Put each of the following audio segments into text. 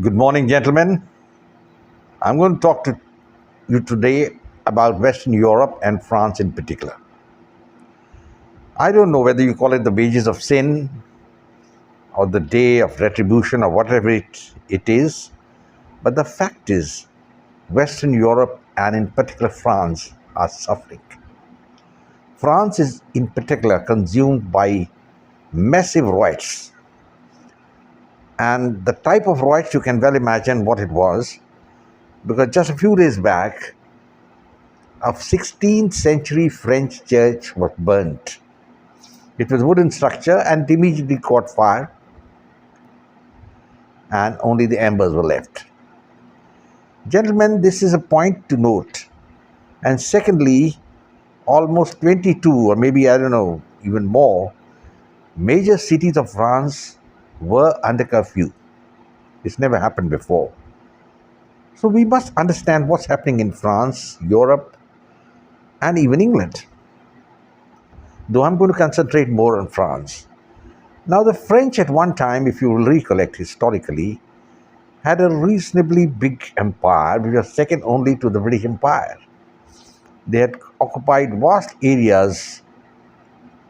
Good morning, gentlemen. I'm going to talk to you today about Western Europe and France in particular. I don't know whether you call it the wages of sin or the day of retribution or whatever it is, but the fact is, Western Europe and in particular France are suffering. France is in particular consumed by massive riots, and the type of riots you can well imagine what it was, because just a few days back, a 16th century French church was burnt. It was a wooden structure and it immediately caught fire, and only the embers were left. Gentlemen, this is a point to note. And secondly, almost 22, or maybe I don't know, even more, major cities of France were under curfew. This never happened before. So we must understand what's happening in France, Europe, and even England. Though I'm going to concentrate more on France. Now, the French at one time, if you will recollect historically, had a reasonably big empire, which was second only to the British Empire. They had occupied vast areas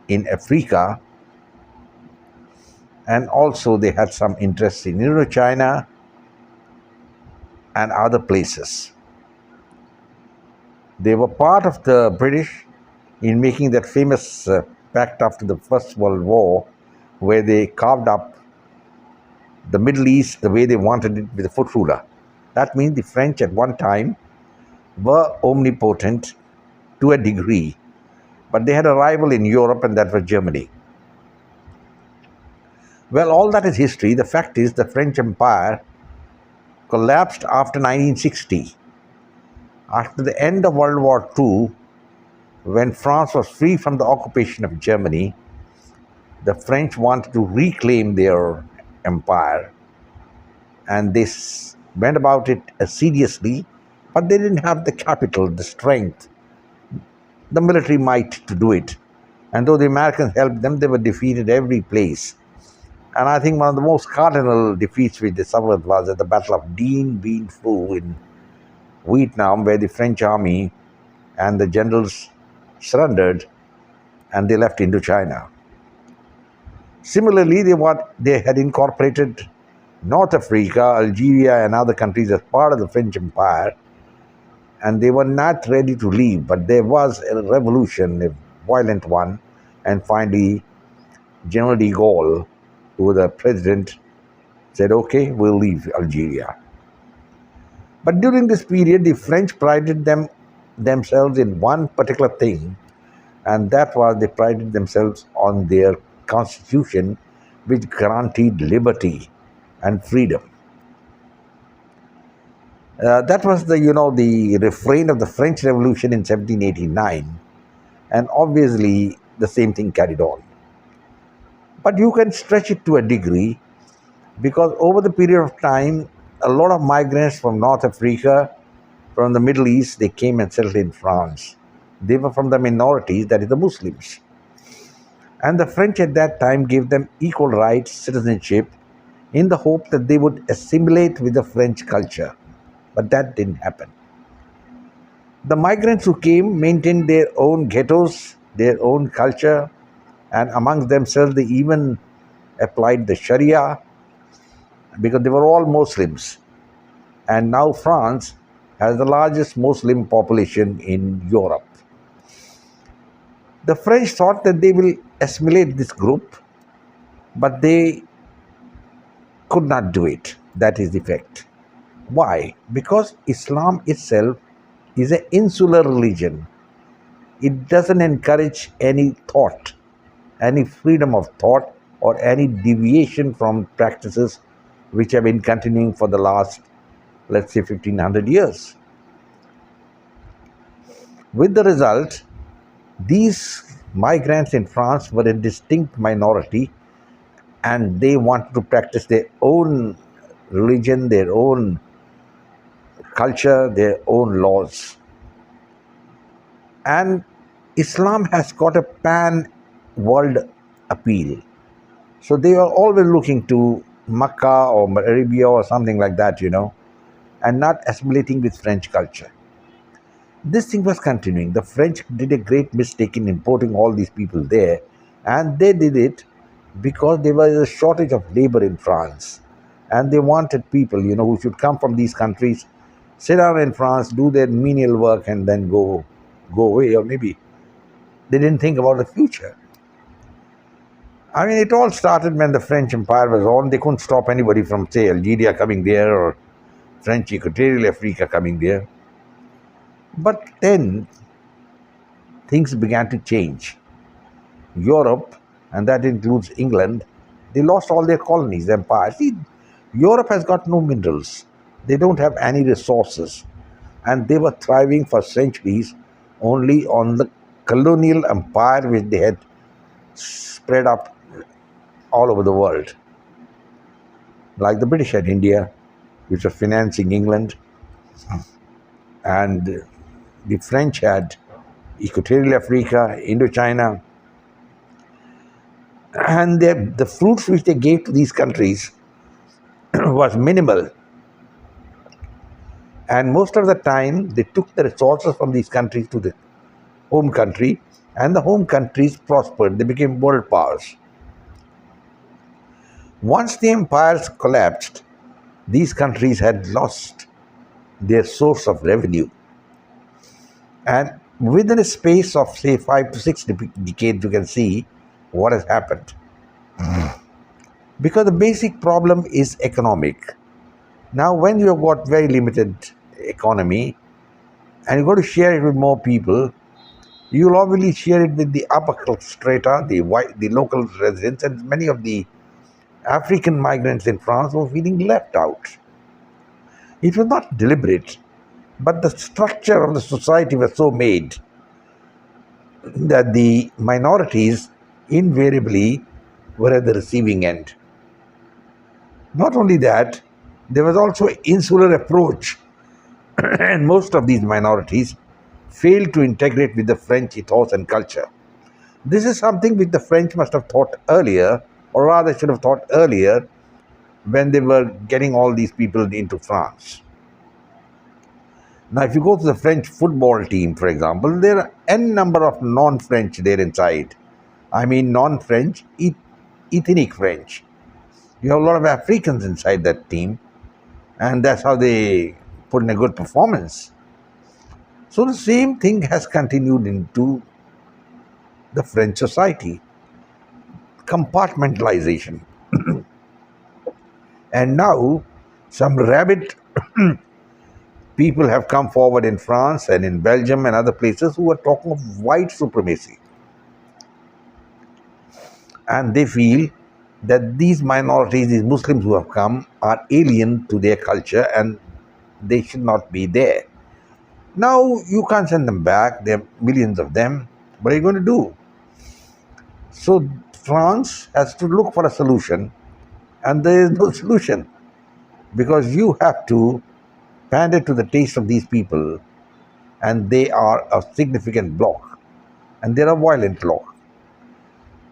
in Africa, and also they had some interest in Indochina and other places. They were part of the British in making that famous pact after the First World War, where they carved up the Middle East the way they wanted it with a foot ruler. That means the French at one time were omnipotent to a degree, but they had a rival in Europe, and that was Germany. Well, all that is history. The fact is the French Empire collapsed after 1960. After the end of World War II, when France was free from the occupation of Germany, the French wanted to reclaim their empire, and they went about it assiduously, but they didn't have the capital, the strength, the military might to do it. And though the Americans helped them, they were defeated every place. And I think one of the most cardinal defeats which they suffered was at the Battle of Dien Bien Phu in Vietnam, where the French army and the generals surrendered and they left Indochina. Similarly, they had incorporated North Africa, Algeria, and other countries as part of the French Empire, and they were not ready to leave. But there was a revolution, a violent one, and finally, General de Gaulle, who was the president, said, "Okay, we'll leave Algeria." But during this period, the French prided themselves in one particular thing, and that was they prided themselves on their constitution, which guaranteed liberty and freedom. That was the refrain of the French Revolution in 1789, and obviously the same thing carried on. But you can stretch it to a degree, because over the period of time, a lot of migrants from North Africa, from the Middle East, they came and settled in France. They were from the minorities, that is the Muslims. And the French at that time gave them equal rights, citizenship, in the hope that they would assimilate with the French culture. But that didn't happen. The migrants who came maintained their own ghettos, their own culture, and amongst themselves they even applied the Sharia, because they were all Muslims. And now France has the largest Muslim population in Europe. The French thought that they will assimilate this group, but they could not do it. That is the fact. Why? Because Islam itself is an insular religion. It doesn't encourage any thought, any freedom of thought, or any deviation from practices which have been continuing for the last, let's say, 1500 years. With the result, these migrants in France were a distinct minority, and they wanted to practice their own religion, their own culture, their own laws. And Islam has got a pan world appeal. So they are always looking to Makkah or Arabia or something like that, and not assimilating with French culture. This thing was continuing. The French did a great mistake in importing all these people there, and they did it because there was a shortage of labor in France, and they wanted people, who should come from these countries, sit down in France, do their menial work, and then go away, or maybe they didn't think about the future. I mean, it all started when the French Empire was on. They couldn't stop anybody from, say, Algeria coming there or French Equatorial Africa coming there. But then things began to change. Europe, and that includes England, they lost all their colonies, empires. See, Europe has got no minerals. They don't have any resources. And they were thriving for centuries only on the colonial empire which they had spread up all over the world. Like the British had India, which was financing England, and the French had Equatorial Africa, Indochina, and the fruits which they gave to these countries was minimal. And most of the time, they took the resources from these countries to the home country, and the home countries prospered. They became world powers. Once the empires collapsed, these countries had lost their source of revenue. And within a space of, say, 5 to 6 decades, you can see what has happened. Because the basic problem is economic. Now, when you have got very limited economy and you're going to share it with more people, you'll obviously share it with the upper strata, the local residents, and many of the African migrants in France were feeling left out. It was not deliberate, but the structure of the society was so made that the minorities invariably were at the receiving end. Not only that, there was also an insular approach, and most of these minorities failed to integrate with the French ethos and culture. This is something which the French must have thought earlier, or rather should have thought earlier, when they were getting all these people into France. Now, if you go to the French football team, for example, there are n number of non-French there inside. I mean non-French, ethnic French. You have a lot of Africans inside that team, and that's how they put in a good performance. So the same thing has continued into the French society. Compartmentalization. And now some rabid people have come forward in France and in Belgium and other places who are talking of white supremacy. And they feel that these minorities, these Muslims who have come, are alien to their culture and they should not be there. Now, you can't send them back. There are millions of them. What are you going to do? So, France has to look for a solution, and there is no solution because you have to pander to the taste of these people, and they are a significant bloc, and they're a violent bloc.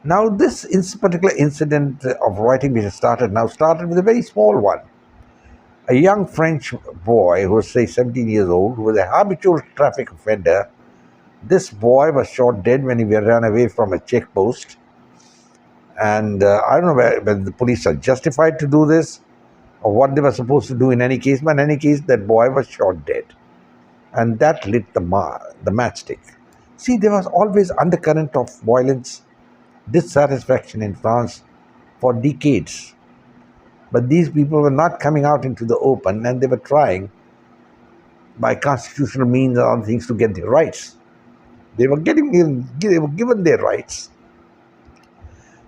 Now, this particular incident of rioting which started with a very small one. A young French boy who was, say, 17 years old, who was a habitual traffic offender. This boy was shot dead when he ran away from a checkpost. And I don't know whether the police are justified to do this or what they were supposed to do in any case. But in any case, that boy was shot dead. And that lit the matchstick. See, there was always undercurrent of violence, dissatisfaction in France for decades. But these people were not coming out into the open, and they were trying by constitutional means and other things to get their rights. They were given their rights.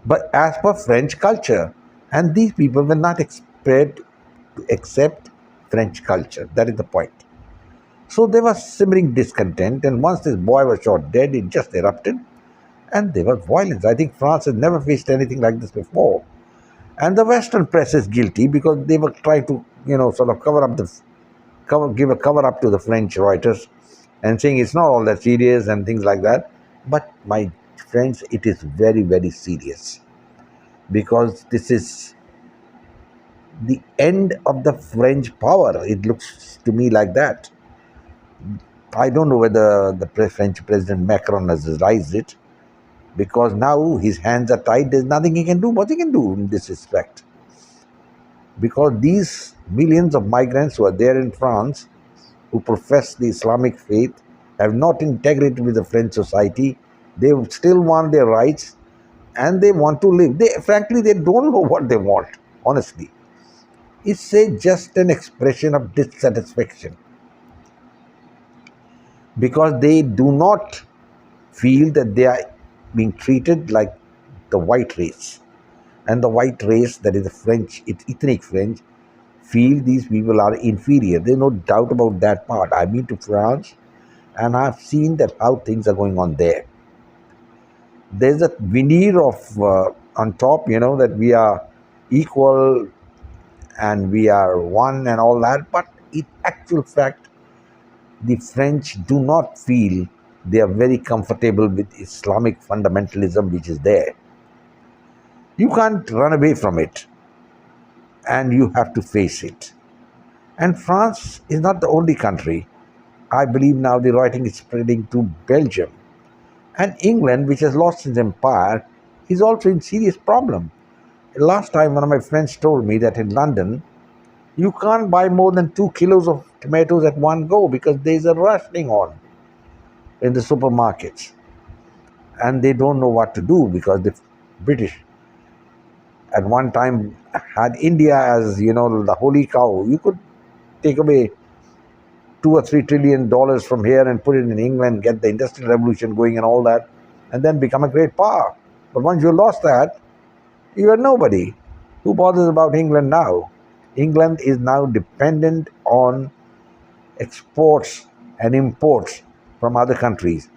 But as per French culture, and these people were not prepared to accept French culture. That is the point. So there was simmering discontent, and once this boy was shot dead, it just erupted, and there was violence. I think France has never faced anything like this before. And the Western press is guilty because they were trying to, sort of give a cover up to the French writers and saying it's not all that serious and things like that. But my friends, it is very, very serious because this is the end of the French power. It looks to me like that. I don't know whether the French President Macron has realized it, because now his hands are tied. There's nothing he can do. What he can do in this respect? Because these millions of migrants who are there in France, who profess the Islamic faith, have not integrated with the French society. They still want their rights and they want to live. Frankly, they don't know what they want, honestly. It's just an expression of dissatisfaction, because they do not feel that they are being treated like the white race. And the white race, that is the French, ethnic French, feel these people are inferior. There's no doubt about that part. I've been to France and I've seen that how things are going on there. There's a veneer of on top, that we are equal and we are one and all that. But in actual fact, the French do not feel they are very comfortable with Islamic fundamentalism which is there. You can't run away from it and you have to face it. And France is not the only country. I believe now the rioting is spreading to Belgium. And England, which has lost its empire, is also in serious problem. Last time one of my friends told me that in London, you can't buy more than 2 kilos of tomatoes at one go because there's a rationing on in the supermarkets. And they don't know what to do because the British at one time had India as, the holy cow. You could take away $2 or $3 trillion from here and put it in England, get the industrial revolution going and all that, and then become a great power. But once you lost that, you are nobody. Who bothers about England now? England is now dependent on exports and imports from other countries.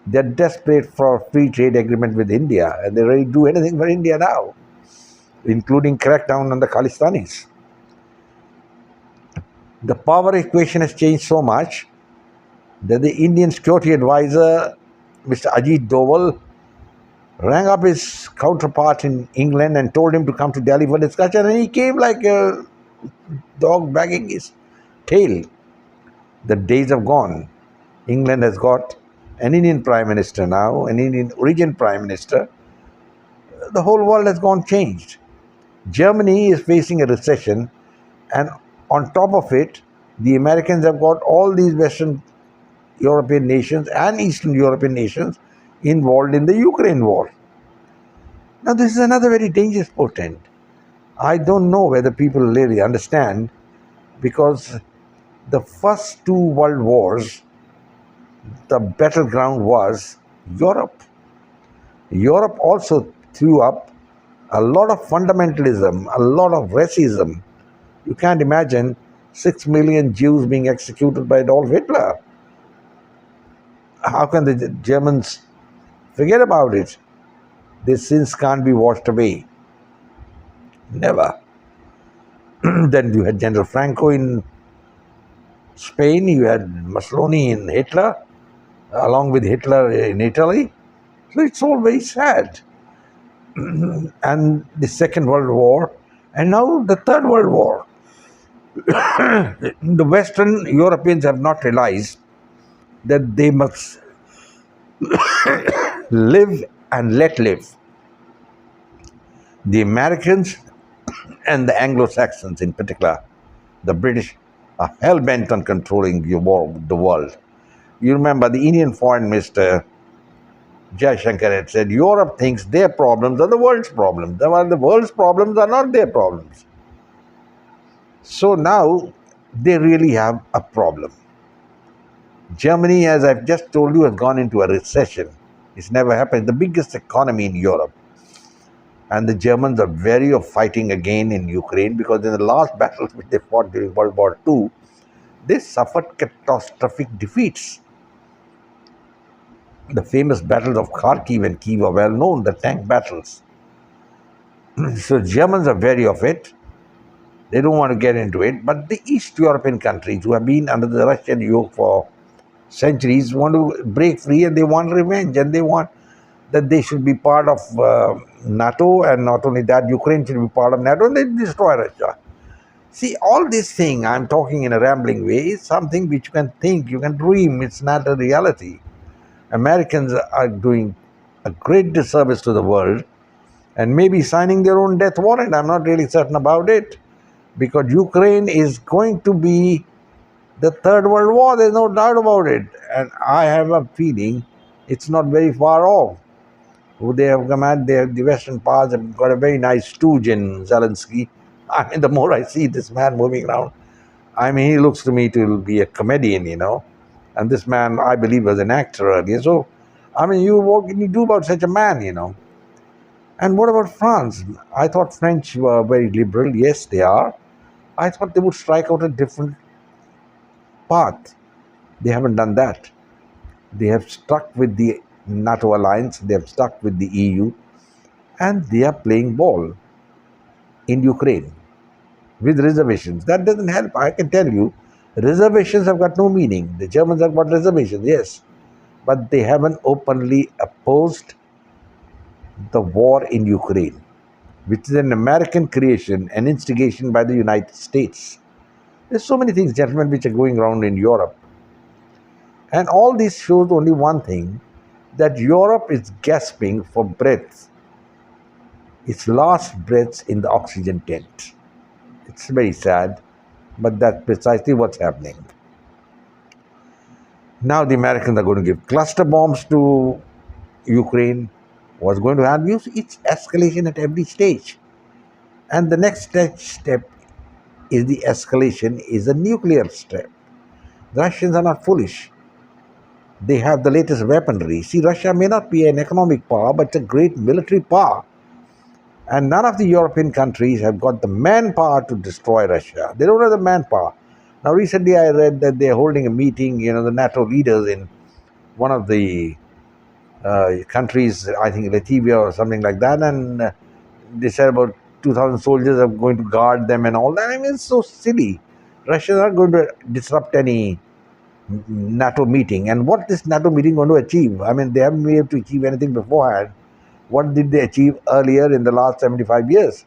They're desperate for a free trade agreement with India, and they ready to do anything for India now, including crackdown on the Khalistanis. The power equation has changed so much that the Indian security advisor, Mr. Ajit Doval, rang up his counterpart in England and told him to come to Delhi for discussion, and he came like a dog wagging his tail. The days have gone. England has got an Indian Prime Minister now, an Indian origin Prime Minister. The whole world has gone changed. Germany is facing a recession, and on top of it, the Americans have got all these Western European nations and Eastern European nations involved in the Ukraine war. Now, this is another very dangerous portent. I don't know whether people really understand, because the first two world wars, the battleground was Europe. Europe also threw up a lot of fundamentalism, a lot of racism. You can't imagine 6 million Jews being executed by Adolf Hitler. How can the Germans forget about it? Their sins can't be washed away. Never. Then you had General Franco in Spain, you had Mussolini in Hitler, along with Hitler in Italy. So it's all very sad. And the Second World War, and now the Third World War. The Western Europeans have not realized that they must live and let live. The Americans and the Anglo-Saxons in particular, the British, are hell-bent on controlling the world. You remember the Indian Foreign Minister, Jaishankar, had said, Europe thinks their problems are the world's problems. The world's problems are not their problems. So now they really have a problem. Germany, as I've just told you, has gone into a recession. It's never happened. The biggest economy in Europe. And the Germans are wary of fighting again in Ukraine, because in the last battles which they fought during World War II, they suffered catastrophic defeats. The famous battles of Kharkiv and Kiev are well known, the tank battles. So Germans are wary of it. They don't want to get into it. But the East European countries, who have been under the Russian yoke for centuries, want to break free, and they want revenge, and they want that they should be part of NATO, and not only that, Ukraine should be part of NATO, and they destroy Russia. See, all this thing I'm talking in a rambling way is something which you can think, you can dream. It's not a reality. Americans are doing a great disservice to the world and maybe signing their own death warrant. I'm not really certain about it because Ukraine is going to be the Third World War. There's no doubt about it. And I have a feeling it's not very far off. Who they have come at, the Western powers have got a very nice stooge in Zelensky. I mean, the more I see this man moving around, I mean, he looks to me to be a comedian. And this man, I believe, was an actor earlier. So, I mean, what can you do about such a man? And what about France? I thought French were very liberal. Yes, they are. I thought they would strike out a different path. They haven't done that. They have stuck with the NATO alliance, they have stuck with the EU, and they are playing ball in Ukraine with reservations. That doesn't help, I can tell you. Reservations have got no meaning. The Germans have got reservations, yes, but they haven't openly opposed the war in Ukraine, which is an American creation, an instigation by the United States. There's so many things, gentlemen, which are going around in Europe. And all this shows only one thing, that Europe is gasping for breath, its last breaths in the oxygen tent. It's very sad, but that's precisely what's happening. Now the Americans are going to give cluster bombs to Ukraine. What's going to happen? It's escalation at every stage. And the next step is the escalation is a nuclear step. The Russians are not foolish. They have the latest weaponry. See, Russia may not be an economic power, but it's a great military power. And none of the European countries have got the manpower to destroy Russia. They don't have the manpower. Now, recently I read that they're holding a meeting, the NATO leaders in one of the countries, I think Latvia or something like that, and they said about 2,000 soldiers are going to guard them and all that. I mean, it's so silly. Russia is not going to disrupt any NATO meeting. And what is NATO meeting going to achieve? I mean, they haven't been able to achieve anything beforehand. What did they achieve earlier in the last 75 years?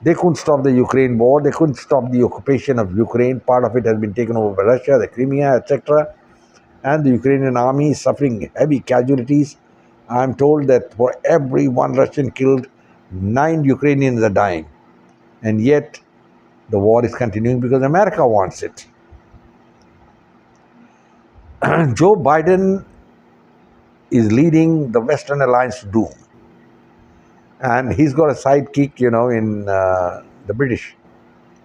They couldn't stop the Ukraine war. They couldn't stop the occupation of Ukraine. Part of it has been taken over by Russia, the Crimea, etc. And the Ukrainian army is suffering heavy casualties. I'm told that for every one Russian killed, 9 Ukrainians are dying. And yet, the war is continuing because America wants it. Joe Biden is leading the Western alliance to doom. And he's got a sidekick, in the British.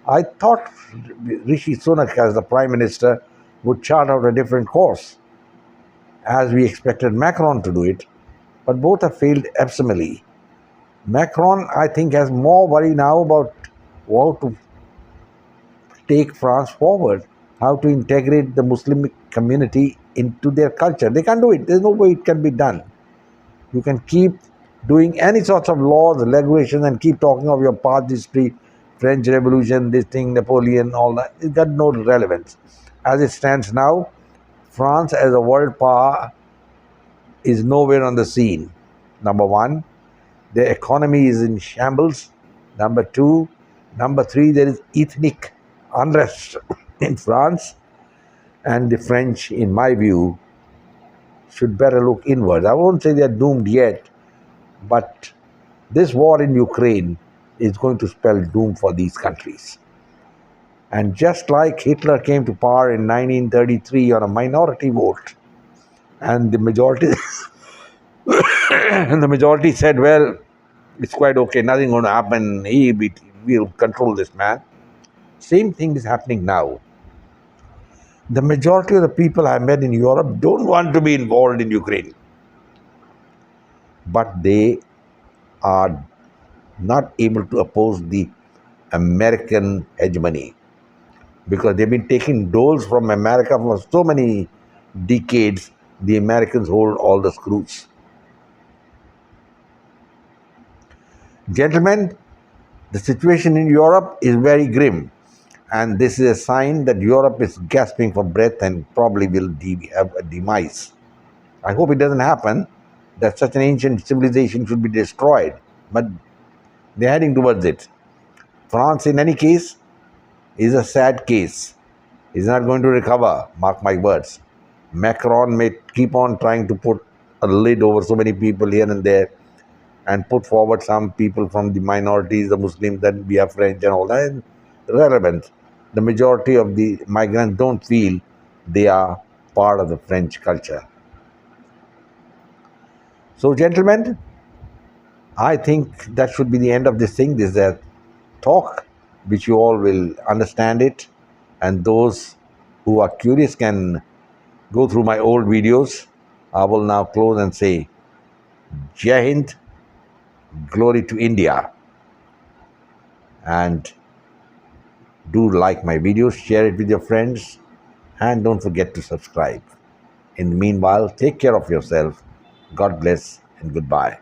I thought Rishi Sunak, as the Prime Minister, would chart out a different course, as we expected Macron to do it. But both have failed abysmally. Macron, I think, has more worry now about how to take France forward, how to integrate the Muslim community into their culture. They can't do it. There's no way it can be done. You can keep doing any sorts of laws, regulations, and keep talking of your past history, French Revolution, this thing, Napoleon, all that. It's got no relevance. As it stands now, France as a world power is nowhere on the scene. Number one, their economy is in shambles. Number two, number three, there is ethnic unrest in France. And the French, in my view, should better look inwards. I won't say they're doomed yet, but this war in Ukraine is going to spell doom for these countries. And just like Hitler came to power in 1933 on a minority vote, and the majority and the majority said, well, it's quite okay, nothing going to happen, we'll control this man. Same thing is happening now. The majority of the people I met in Europe don't want to be involved in Ukraine. But they are not able to oppose the American hegemony because they've been taking doles from America for so many decades. The Americans hold all the screws. Gentlemen, the situation in Europe is very grim. And this is a sign that Europe is gasping for breath and probably will have a demise. I hope it doesn't happen, that such an ancient civilization should be destroyed. But they're heading towards it. France, in any case, is a sad case. He's not going to recover, mark my words. Macron may keep on trying to put a lid over so many people here and there and put forward some people from the minorities, the Muslims, that we are French and all that. And relevant. The majority of the migrants don't feel they are part of the French culture. So, gentlemen, I think that should be the end of this thing. This is a talk which you all will understand it, and those who are curious can go through my old videos. I will now close and say, Jai Hind, glory to India, and do like my videos, share it with your friends, and don't forget to subscribe. In the meanwhile, take care of yourself. God bless and goodbye.